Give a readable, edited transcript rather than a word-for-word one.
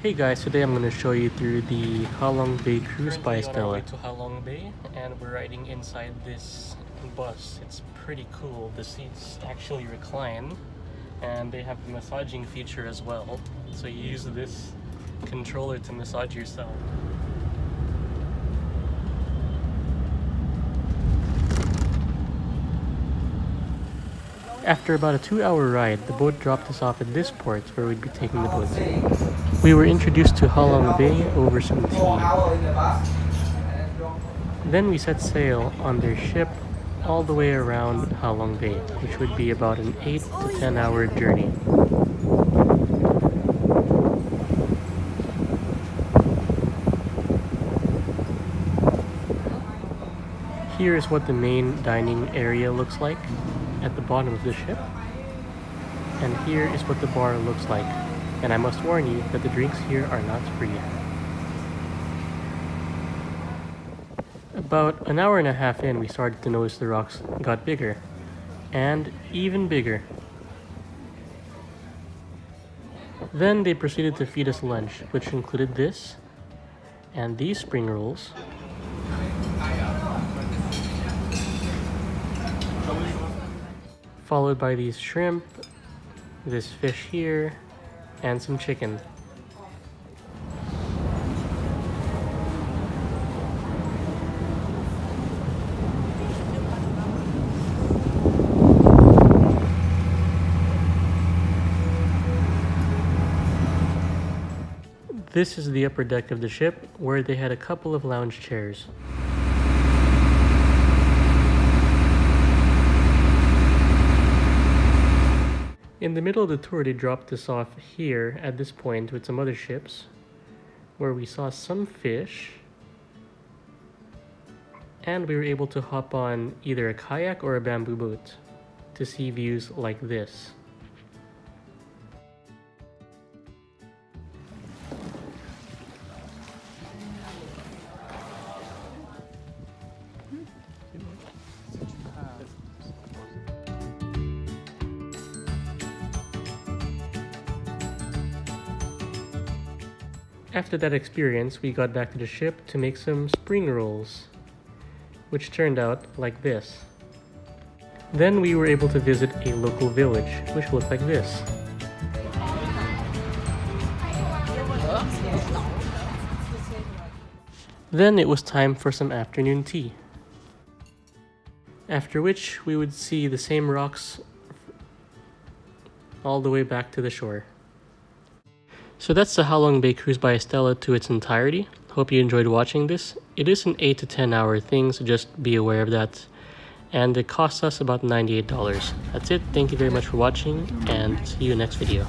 Hey guys, today I'm going to show you through the Halong Bay cruise by Estella. On our way to Halong Bay, and we're riding inside this bus. It's pretty cool. The seats actually recline, and they have the massaging feature as well. So you use this controller to massage yourself. After about a 2-hour ride, the boat dropped us off at this port where we'd be taking the boat. We were introduced to Halong Bay over some tea. Then we set sail on their ship all the way around Halong Bay, which would be about an 8 to 10 hour journey. Here is what the main dining area looks like at the bottom of the ship, and here is what the bar looks like. And I must warn you that the drinks here are not free. About an hour and a half in, we started to notice the rocks got bigger, and even bigger. Then they proceeded to feed us lunch, which included this, and these spring rolls, followed by these shrimp, this fish here, and some chicken. This is the upper deck of the ship, where they had a couple of lounge chairs. In the middle of the tour, they dropped us off here at this point with some other ships, where we saw some fish, and we were able to hop on either a kayak or a bamboo boat to see views like this. After that experience, we got back to the ship to make some spring rolls, which turned out like this. Then we were able to visit a local village, which looked like this. Then it was time for some afternoon tea, after which we would see the same rocks all the way back to the shore. So that's the Halong Bay cruise by Estella to its entirety. Hope you enjoyed watching this. It is an 8 to 10 hour thing, so just be aware of that. And it cost us about $98. That's it. Thank you very much for watching, and see you next video.